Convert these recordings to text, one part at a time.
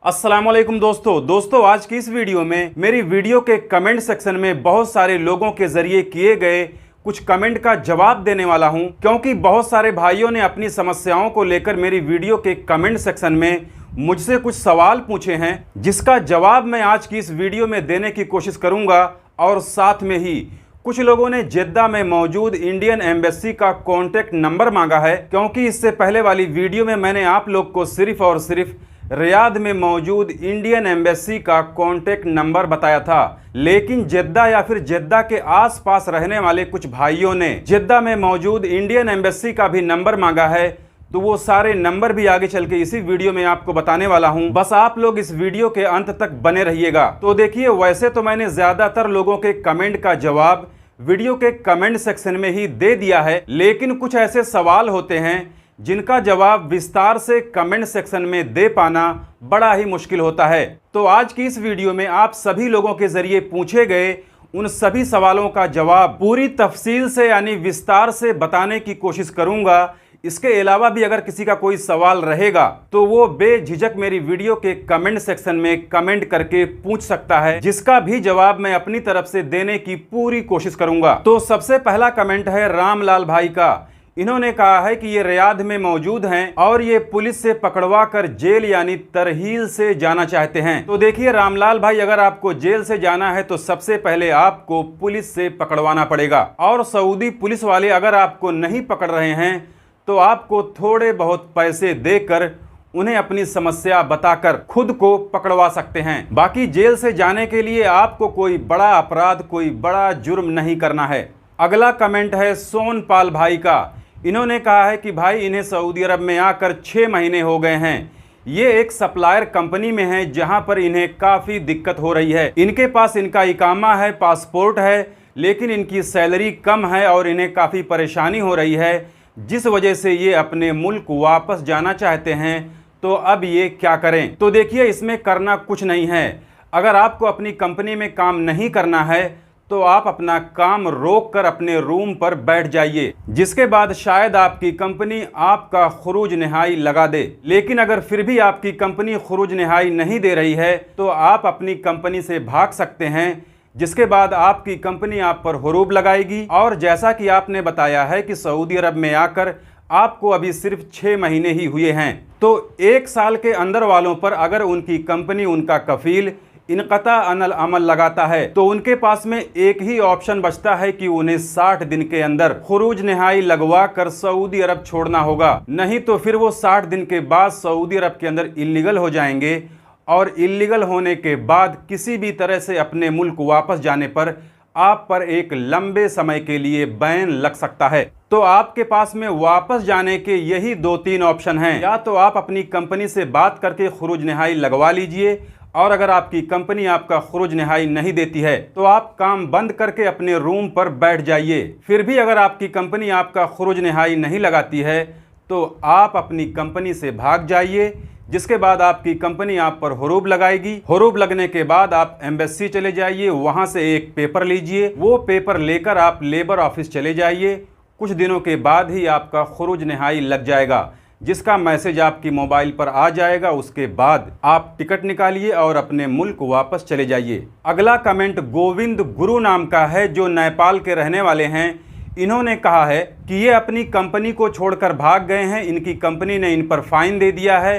अस्सलाम वालेकुम दोस्तों आज की इस वीडियो में मेरी वीडियो के कमेंट सेक्शन में बहुत सारे लोगों के जरिए किए गए कुछ कमेंट का जवाब देने वाला हूं, क्योंकि बहुत सारे भाइयों ने अपनी समस्याओं को लेकर मेरी वीडियो के कमेंट सेक्शन में मुझसे कुछ सवाल पूछे हैं, जिसका जवाब मैं आज की इस वीडियो में देने की कोशिश करूंगा। और साथ में ही कुछ लोगों ने जेद्दा में मौजूद इंडियन एम्बेसी का कॉन्टैक्ट नंबर मांगा है, क्योंकि इससे पहले वाली वीडियो में मैंने आप लोग को सिर्फ और सिर्फ रियाद में मौजूद इंडियन एम्बेसी का कॉन्टैक्ट नंबर बताया था। लेकिन जेद्दा या फिर जेद्दा के आसपास रहने वाले कुछ भाइयों ने जेद्दा में मौजूद इंडियन एम्बेसी का भी नंबर मांगा है, तो वो सारे नंबर भी आगे चल के इसी वीडियो में आपको बताने वाला हूं। बस आप लोग इस वीडियो के अंत तक बने रहिएगा। तो देखिए, वैसे तो मैंने ज्यादातर लोगों के कमेंट का जवाब वीडियो के कमेंट सेक्शन में ही दे दिया है, लेकिन कुछ ऐसे सवाल होते हैं जिनका जवाब विस्तार से कमेंट सेक्शन में दे पाना बड़ा ही मुश्किल होता है। तो आज की इस वीडियो में आप सभी लोगों के जरिए पूछे गए उन सभी सवालों का जवाब पूरी तफसील से यानी विस्तार से बताने की कोशिश करूंगा। इसके अलावा भी अगर किसी का कोई सवाल रहेगा तो वो बेझिझक मेरी वीडियो के कमेंट सेक्शन में कमेंट करके पूछ सकता है, जिसका भी जवाब मैं अपनी तरफ से देने की पूरी कोशिश करूंगा। तो सबसे पहला कमेंट है रामलाल भाई का। इन्होंने कहा है कि ये रियाद में मौजूद हैं और ये पुलिस से पकड़वा कर जेल यानी तरहील से जाना चाहते हैं। तो देखिए रामलाल भाई, अगर आपको जेल से जाना है तो सबसे पहले आपको पुलिस से पकड़वाना पड़ेगा, और सऊदी पुलिस वाले अगर आपको नहीं पकड़ रहे हैं तो आपको थोड़े बहुत पैसे देकर उन्हें अपनी समस्या बताकर खुद को पकड़वा सकते हैं। बाकी जेल से जाने के लिए आपको कोई बड़ा अपराध, कोई बड़ा जुर्म नहीं करना है। अगला कमेंट है सोनपाल भाई का। इन्होंने कहा है कि भाई इन्हें सऊदी अरब में आकर 6 महीने हो गए हैं। ये एक सप्लायर कंपनी में है जहां पर इन्हें काफ़ी दिक्कत हो रही है। इनके पास इनका इकामा है, पासपोर्ट है, लेकिन इनकी सैलरी कम है और इन्हें काफ़ी परेशानी हो रही है, जिस वजह से ये अपने मुल्क वापस जाना चाहते हैं। तो अब ये क्या करें? तो देखिए, इसमें करना कुछ नहीं है। अगर आपको अपनी कंपनी में काम नहीं करना है तो आप अपना काम रोक कर अपने रूम पर बैठ जाइए, जिसके बाद शायद आपकी कंपनी आपका खुरूज निहाई लगा दे। लेकिन अगर फिर भी आपकी कंपनी खुरूज निहाई नहीं दे रही है तो आप अपनी कंपनी से भाग सकते हैं, जिसके बाद आपकी कंपनी आप पर हुरूब लगाएगी। और जैसा कि आपने बताया है कि सऊदी अरब में आकर आपको अभी सिर्फ 6 महीने ही हुए हैं, तो 1 साल के अंदर वालों पर अगर उनकी कंपनी, उनका कफील इनक़ता अनल अमल लगाता है तो उनके पास में एक ही ऑप्शन बचता है कि उन्हें 60 दिन के अंदर खुरूज निहाई लगवा कर सऊदी अरब छोड़ना होगा। नहीं तो फिर वो 60 दिन के बाद सऊदी अरब के अंदर इल्लीगल हो जाएंगे, और इल्लीगल होने के बाद किसी भी तरह से अपने मुल्क वापस जाने पर आप पर एक लंबे समय के लिए बैन लग सकता है। तो आपके पास में वापस जाने के यही 2-3 ऑप्शन हैं। या तो आप अपनी कंपनी से बात करके खुरूज निहाई लगवा लीजिए, और अगर आपकी कंपनी आपका खुरूज निहाई नहीं देती है तो आप काम बंद करके अपने रूम पर बैठ जाइए। फिर भी अगर आपकी कंपनी आपका खुरूज निहाई नहीं लगाती है तो आप अपनी कंपनी से भाग जाइए, जिसके बाद आपकी कंपनी आप पर हुरूब लगाएगी। हुरूब लगने के बाद आप एम्बेसी चले जाइए, वहां से एक पेपर लीजिए, वो पेपर लेकर आप लेबर ऑफिस चले जाइए। कुछ दिनों के बाद ही आपका खुरूज निहाई लग जाएगा, जिसका मैसेज आपकी मोबाइल पर आ जाएगा। उसके बाद आप टिकट निकालिए और अपने मुल्क वापस चले जाइए। अगला कमेंट गोविंद गुरु नाम का है, जो नेपाल के रहने वाले हैं। इन्होंने कहा है कि ये अपनी कंपनी को छोड़कर भाग गए हैं, इनकी कंपनी ने इन पर फाइन दे दिया है,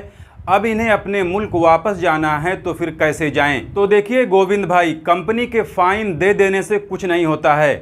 अब इन्हें अपने मुल्क वापस जाना है, तो फिर कैसे जाएं? तो देखिए गोविंद भाई, कंपनी के फाइन दे देने से कुछ नहीं होता है।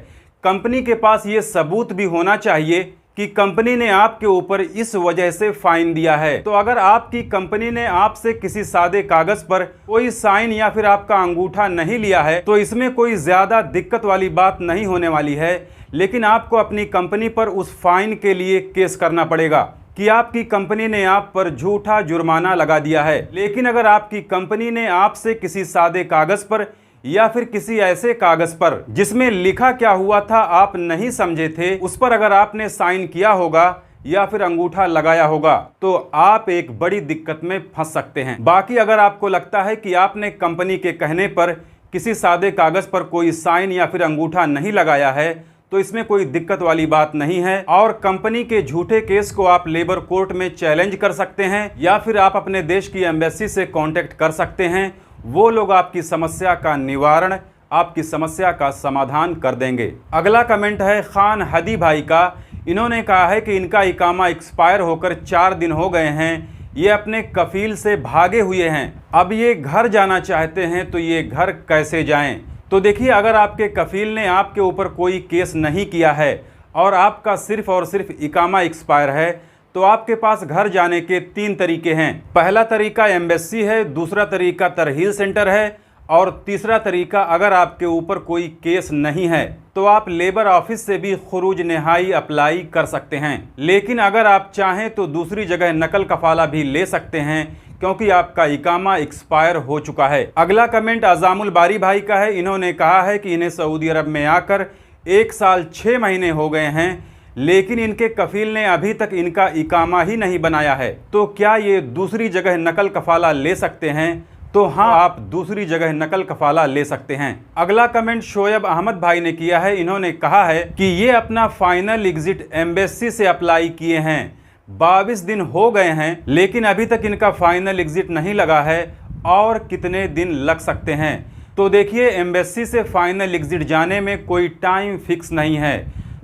कंपनी के पास ये सबूत भी होना चाहिए कि कंपनी ने आपके ऊपर इस वजह से फाइन दिया है। तो अगर आपकी कंपनी ने आपसे किसी सादे कागज पर कोई साइन या फिर आपका अंगूठा नहीं लिया है तो इसमें कोई ज्यादा दिक्कत वाली बात नहीं होने वाली है। लेकिन आपको अपनी कंपनी पर उस फाइन के लिए केस करना पड़ेगा कि आपकी कंपनी ने आप पर झूठा जुर्माना लगा दिया है। लेकिन अगर आपकी कंपनी ने आपसे किसी सादे कागज पर या फिर किसी ऐसे कागज पर जिसमें लिखा क्या हुआ था आप नहीं समझे थे, उस पर अगर आपने साइन किया होगा या फिर अंगूठा लगाया होगा तो आप एक बड़ी दिक्कत में फंस सकते हैं। बाकी अगर आपको लगता है कि आपने कंपनी के कहने पर किसी सादे कागज पर कोई साइन या फिर अंगूठा नहीं लगाया है तो इसमें कोई दिक्कत वाली बात नहीं है और कंपनी के झूठे केस को आप लेबर कोर्ट में चैलेंज कर सकते हैं या फिर आप अपने देश की एम्बेसी से कांटेक्ट कर सकते हैं। वो लोग आपकी समस्या का निवारण, आपकी समस्या का समाधान कर देंगे। अगला कमेंट है खान हदी भाई का। इन्होंने कहा है कि इनका इकामा एक्सपायर होकर 4 दिन हो गए हैं, ये अपने कफील से भागे हुए हैं, अब ये घर जाना चाहते हैं, तो ये घर कैसे जाएं? तो देखिए, अगर आपके कफील ने आपके ऊपर कोई केस नहीं किया है और आपका सिर्फ और सिर्फ इकामा एक्सपायर है, तो आपके पास घर जाने के 3 तरीके हैं। पहला तरीका एम्बेसी है, दूसरा तरीका तरहील सेंटर है और तीसरा तरीका, अगर आपके ऊपर कोई केस नहीं है तो आप लेबर ऑफिस से भी खुरूज नहाई अप्लाई कर सकते हैं। लेकिन अगर आप चाहें तो दूसरी जगह नकल कफाला भी ले सकते हैं, क्योंकि आपका इकामा एक्सपायर हो चुका है। अगला कमेंट अजामुल बारी भाई का है। इन्होंने कहा है कि इन्हें सऊदी अरब में आकर 1 साल 6 महीने हो गए हैं, लेकिन इनके कफील ने अभी तक इनका इकामा ही नहीं बनाया है, तो क्या ये दूसरी जगह नकल कफाला ले सकते हैं? तो हाँ, आप दूसरी जगह नकल कफाला ले सकते हैं। अगला कमेंट शोएब अहमद भाई ने किया है। इन्होंने कहा है कि ये अपना फाइनल एग्जिट एम्बेसी से अप्लाई किए हैं, 22 दिन हो गए हैं, लेकिन अभी तक इनका फाइनल एग्जिट नहीं लगा है और कितने दिन लग सकते हैं? तो देखिए, एम्बेसी से फाइनल एग्जिट जाने में कोई टाइम फिक्स नहीं है।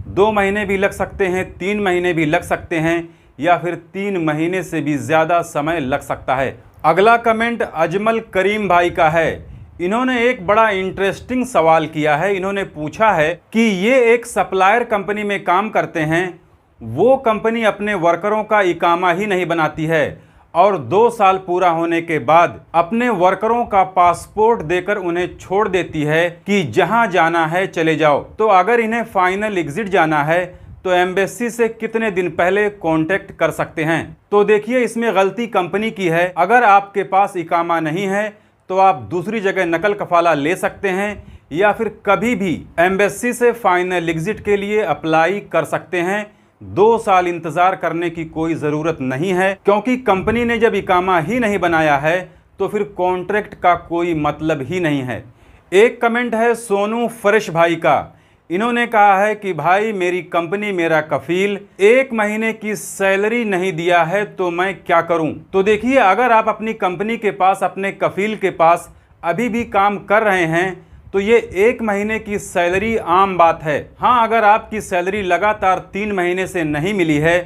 2 महीने भी लग सकते हैं, 3 महीने भी लग सकते हैं, या फिर 3 महीने से भी ज़्यादा समय लग सकता है। अगला कमेंट अजमल करीम भाई का है। इन्होंने एक बड़ा इंटरेस्टिंग सवाल किया है। इन्होंने पूछा है कि ये एक सप्लायर कंपनी में काम करते हैं, वो कंपनी अपने वर्करों का इकामा ही नहीं बनाती है और 2 साल पूरा होने के बाद अपने वर्करों का पासपोर्ट देकर उन्हें छोड़ देती है कि जहां जाना है चले जाओ। तो अगर इन्हें फाइनल एग्जिट जाना है तो एम्बेसी से कितने दिन पहले कांटेक्ट कर सकते हैं? तो देखिए, इसमें गलती कंपनी की है। अगर आपके पास इकामा नहीं है तो आप दूसरी जगह नकल कफाला ले सकते हैं या फिर कभी भी एम्बेसी से फाइनल एग्जिट के लिए अप्लाई कर सकते हैं। 2 साल इंतज़ार करने की कोई ज़रूरत नहीं है, क्योंकि कंपनी ने जब इकामा ही नहीं बनाया है तो फिर कॉन्ट्रैक्ट का कोई मतलब ही नहीं है। एक कमेंट है सोनू फरेश भाई का। इन्होंने कहा है कि भाई, मेरी कंपनी मेरा कफील 1 महीने की सैलरी नहीं दिया है, तो मैं क्या करूं? तो देखिए, अगर आप अपनी कंपनी के पास अपने कफील के पास अभी भी काम कर रहे हैं तो ये 1 महीने की सैलरी आम बात है। हाँ, अगर आपकी सैलरी लगातार 3 महीने से नहीं मिली है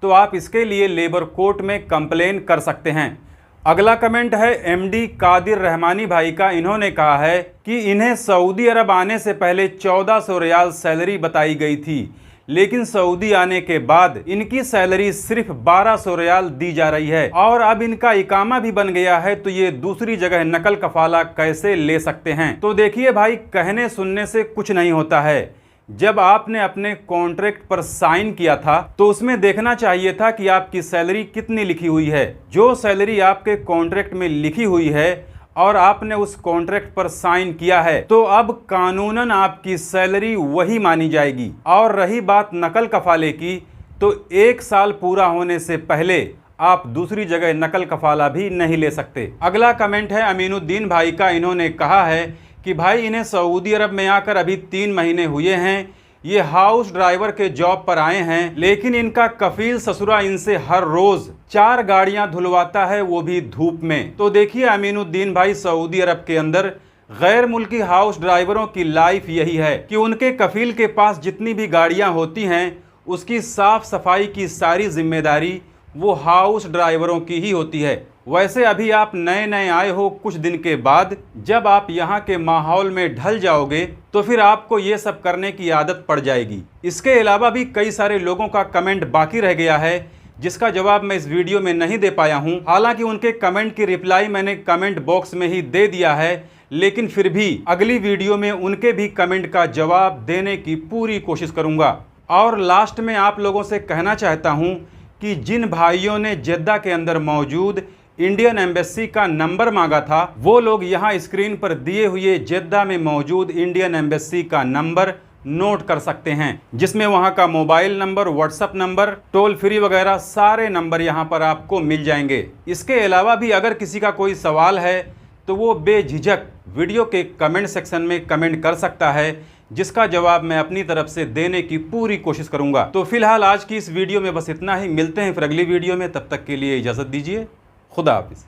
तो आप इसके लिए लेबर कोर्ट में कंप्लेन कर सकते हैं। अगला कमेंट है एमडी कादिर रहमानी भाई का। इन्होंने कहा है कि इन्हें सऊदी अरब आने से पहले 1400 रियाल सैलरी बताई गई थी, लेकिन सऊदी आने के बाद इनकी सैलरी सिर्फ 1200 रियाल दी जा रही है और अब इनका इकामा भी बन गया है, तो ये दूसरी जगह नकल कफाला कैसे ले सकते हैं? तो देखिए भाई, कहने सुनने से कुछ नहीं होता है। जब आपने अपने कॉन्ट्रैक्ट पर साइन किया था तो उसमें देखना चाहिए था कि आपकी सैलरी कितनी लिखी हुई है। जो सैलरी आपके कॉन्ट्रैक्ट में लिखी हुई है और आपने उस कॉन्ट्रैक्ट पर साइन किया है, तो अब कानूनन आपकी सैलरी वही मानी जाएगी। और रही बात नकल कफाले की, तो 1 साल पूरा होने से पहले आप दूसरी जगह नकल कफाला भी नहीं ले सकते। अगला कमेंट है अमीनुद्दीन भाई का। इन्होंने कहा है कि भाई, इन्हें सऊदी अरब में आकर अभी 3 महीने हुए हैं। ये हाउस ड्राइवर के जॉब पर आए हैं, लेकिन इनका कफील ससुरा इनसे हर रोज 4 गाड़ियां धुलवाता है, वो भी धूप में। तो देखिए अमीनुद्दीन भाई, सऊदी अरब के अंदर गैर मुल्की हाउस ड्राइवरों की लाइफ यही है कि उनके कफील के पास जितनी भी गाड़ियां होती हैं उसकी साफ सफाई की सारी जिम्मेदारी वो हाउस ड्राइवरों की ही होती है। वैसे अभी आप नए नए आए हो, कुछ दिन के बाद जब आप यहाँ के माहौल में ढल जाओगे तो फिर आपको ये सब करने की आदत पड़ जाएगी। इसके अलावा भी कई सारे लोगों का कमेंट बाकी रह गया है जिसका जवाब मैं इस वीडियो में नहीं दे पाया हूँ। हालांकि उनके कमेंट की रिप्लाई मैंने कमेंट बॉक्स में ही दे दिया है, लेकिन फिर भी अगली वीडियो में उनके भी कमेंट का जवाब देने की पूरी कोशिश करूँगा। और लास्ट में आप लोगों से कहना चाहता हूँ कि जिन भाइयों ने जेद्दा के अंदर मौजूद इंडियन एम्बेसी का नंबर मांगा था, वो लोग यहाँ स्क्रीन पर दिए हुए जेद्दा में मौजूद इंडियन एम्बेसी का नंबर नोट कर सकते हैं, जिसमें वहाँ का mobile number, WhatsApp number, toll free वगैरह सारे नंबर यहाँ पर आपको मिल जाएंगे। इसके अलावा भी अगर किसी का कोई सवाल है तो वो बेझिझक वीडियो के कमेंट सेक्शन में कमेंट कर सकता है, जिसका जवाब मैं अपनी तरफ से देने की पूरी कोशिश करूंगा। तो फिलहाल आज की इस वीडियो में बस इतना ही, मिलते हैं फिर अगली वीडियो में, तब तक के लिए इजाजत दीजिए। खुदा हाफिज।